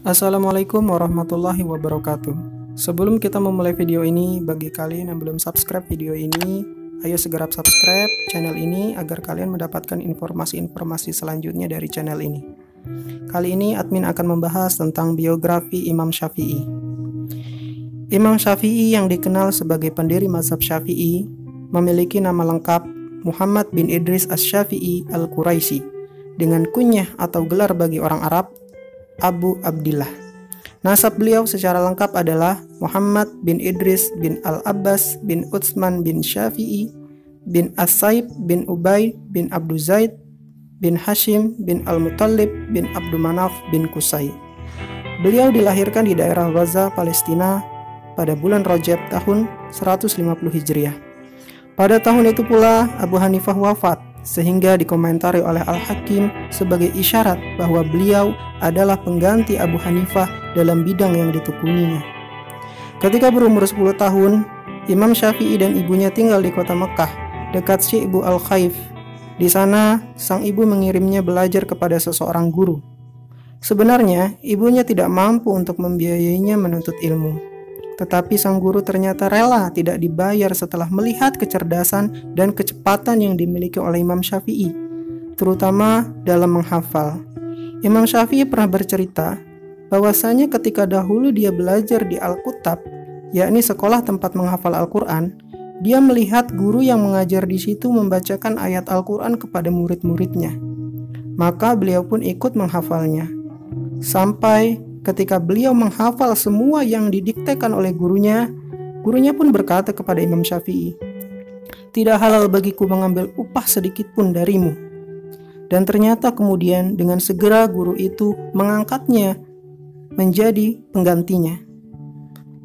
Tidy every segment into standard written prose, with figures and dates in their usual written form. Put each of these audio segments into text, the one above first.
Assalamualaikum warahmatullahi wabarakatuh. Sebelum kita memulai video ini, bagi kalian yang belum subscribe video ini, ayo segera subscribe channel ini agar kalian mendapatkan informasi-informasi selanjutnya dari channel ini. Kali ini admin akan membahas tentang biografi Imam Syafi'i. Imam Syafi'i yang dikenal sebagai pendiri mazhab Syafi'i memiliki nama lengkap Muhammad bin Idris Asy-Syafi'i Al-Quraisy dengan kunyah atau gelar bagi orang Arab Abu Abdillah. Nasab beliau secara lengkap adalah Muhammad bin Idris bin Al-Abbas bin Utsman bin Syafi'i bin As-Saib bin Ubay bin Abdu Zaid bin Hashim bin Al-Muttalib bin Abdu Manaf bin Qusay. Beliau dilahirkan di daerah Gaza, Palestina pada bulan Rajab tahun 150 Hijriah. Pada tahun itu pula Abu Hanifah wafat, sehingga dikomentari oleh Al-Hakim sebagai isyarat bahwa beliau adalah pengganti Abu Hanifah dalam bidang yang ditekuninya. Ketika berumur 10 tahun, Imam Syafi'i dan ibunya tinggal di kota Mekah, dekat Syi'bu Al-Khaif. Di sana, sang ibu mengirimnya belajar kepada seseorang guru. Sebenarnya, ibunya tidak mampu untuk membiayainya menuntut ilmu. Tetapi sang guru ternyata rela tidak dibayar setelah melihat kecerdasan dan kecepatan yang dimiliki oleh Imam Syafi'i, terutama dalam menghafal. Imam Syafi'i pernah bercerita bahwasanya ketika dahulu dia belajar di Al-Kutab, yakni sekolah tempat menghafal Al-Quran, dia melihat guru yang mengajar di situ membacakan ayat Al-Quran kepada murid-muridnya. Maka beliau pun ikut menghafalnya. Sampai ketika beliau menghafal semua yang didiktekan oleh gurunya pun berkata kepada Imam Syafi'i, "Tidak halal bagiku mengambil upah sedikit pun darimu." Dan ternyata kemudian dengan segera guru itu mengangkatnya menjadi penggantinya,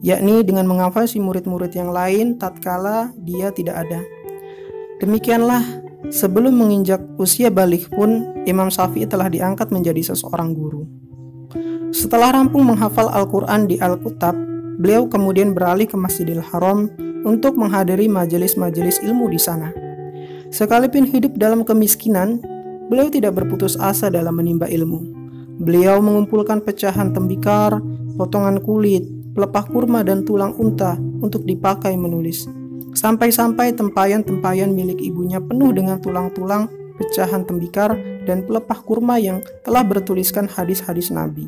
yakni dengan menghafal si murid-murid yang lain tatkala dia tidak ada. Demikianlah, sebelum menginjak usia baligh pun Imam Syafi'i telah diangkat menjadi seseorang guru. Setelah rampung menghafal Al-Quran di Al-Kutab, beliau kemudian beralih ke Masjidil Haram untuk menghadiri majelis-majelis ilmu di sana. Sekalipun hidup dalam kemiskinan, beliau tidak berputus asa dalam menimba ilmu. Beliau mengumpulkan pecahan tembikar, potongan kulit, pelepah kurma dan tulang unta untuk dipakai menulis. Sampai-sampai tempayan-tempayan milik ibunya penuh dengan tulang-tulang, pecahan tembikar, dan pelepah kurma yang telah bertuliskan hadis-hadis Nabi.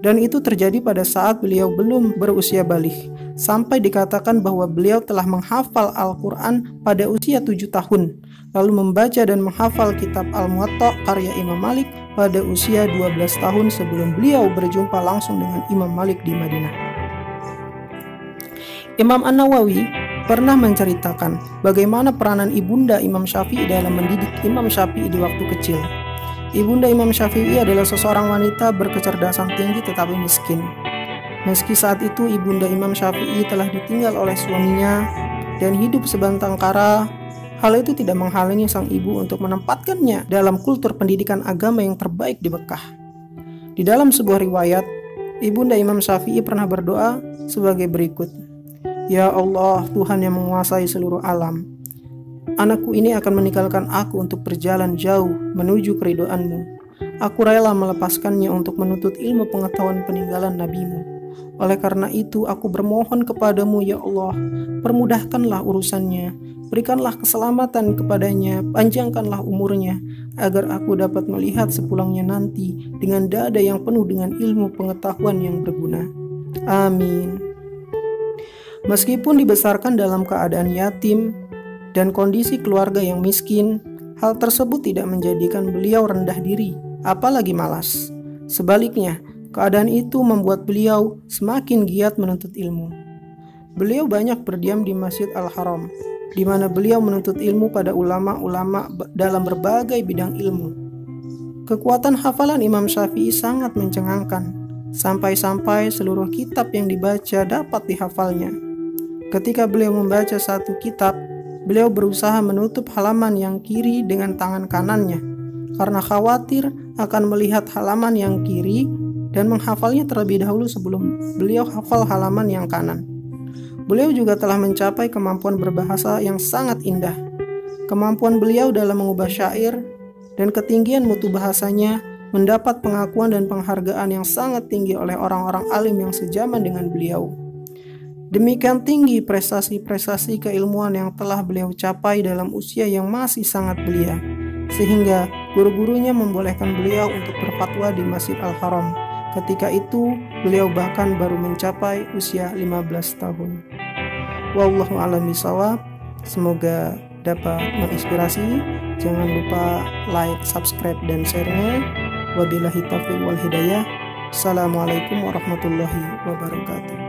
Dan itu terjadi pada saat beliau belum berusia baligh, sampai dikatakan bahwa beliau telah menghafal Al-Quran pada usia 7 tahun, lalu membaca dan menghafal kitab Al-Muwatta karya Imam Malik pada usia 12 tahun sebelum beliau berjumpa langsung dengan Imam Malik di Madinah. Imam An-Nawawi pernah menceritakan bagaimana peranan ibunda Imam Syafi'i dalam mendidik Imam Syafi'i di waktu kecil. Ibunda Imam Syafi'i adalah seseorang wanita berkecerdasan tinggi tetapi miskin. Meski saat itu ibunda Imam Syafi'i telah ditinggal oleh suaminya dan hidup sebatang kara, hal itu tidak menghalangi sang ibu untuk menempatkannya dalam kultur pendidikan agama yang terbaik di Mekah. Di dalam sebuah riwayat, ibunda Imam Syafi'i pernah berdoa sebagai berikut, "Ya Allah, Tuhan yang menguasai seluruh alam, anakku ini akan meninggalkan aku untuk berjalan jauh menuju keridhaan-Mu. Aku rela melepaskannya untuk menuntut ilmu pengetahuan peninggalan Nabi-Mu. Oleh karena itu, aku bermohon kepadamu, ya Allah, permudahkanlah urusannya, berikanlah keselamatan kepadanya, panjangkanlah umurnya, agar aku dapat melihat sepulangnya nanti dengan dada yang penuh dengan ilmu pengetahuan yang berguna. Amin." Meskipun dibesarkan dalam keadaan yatim dan kondisi keluarga yang miskin, hal tersebut tidak menjadikan beliau rendah diri, apalagi malas. Sebaliknya, keadaan itu membuat beliau semakin giat menuntut ilmu. Beliau banyak berdiam di Masjid Al-Haram, di mana beliau menuntut ilmu pada ulama-ulama dalam berbagai bidang ilmu. Kekuatan hafalan Imam Syafi'i sangat mencengangkan, sampai-sampai seluruh kitab yang dibaca dapat dihafalnya. Ketika beliau membaca satu kitab, beliau berusaha menutup halaman yang kiri dengan tangan kanannya karena khawatir akan melihat halaman yang kiri dan menghafalnya terlebih dahulu sebelum beliau hafal halaman yang kanan. Beliau juga telah mencapai kemampuan berbahasa yang sangat indah. Kemampuan beliau dalam mengubah syair dan ketinggian mutu bahasanya mendapat pengakuan dan penghargaan yang sangat tinggi oleh orang-orang alim yang sejaman dengan beliau. Demikian tinggi prestasi-prestasi keilmuan yang telah beliau capai dalam usia yang masih sangat belia, sehingga guru-gurunya membolehkan beliau untuk berfatwa di Masjid Al-Haram. Ketika itu, beliau bahkan baru mencapai usia 15 tahun. Wallahu a'lam bishawab. Semoga dapat menginspirasi. Jangan lupa like, subscribe, dan share-nya. Wabillahi taufiq wal hidayah. Assalamualaikum warahmatullahi wabarakatuh.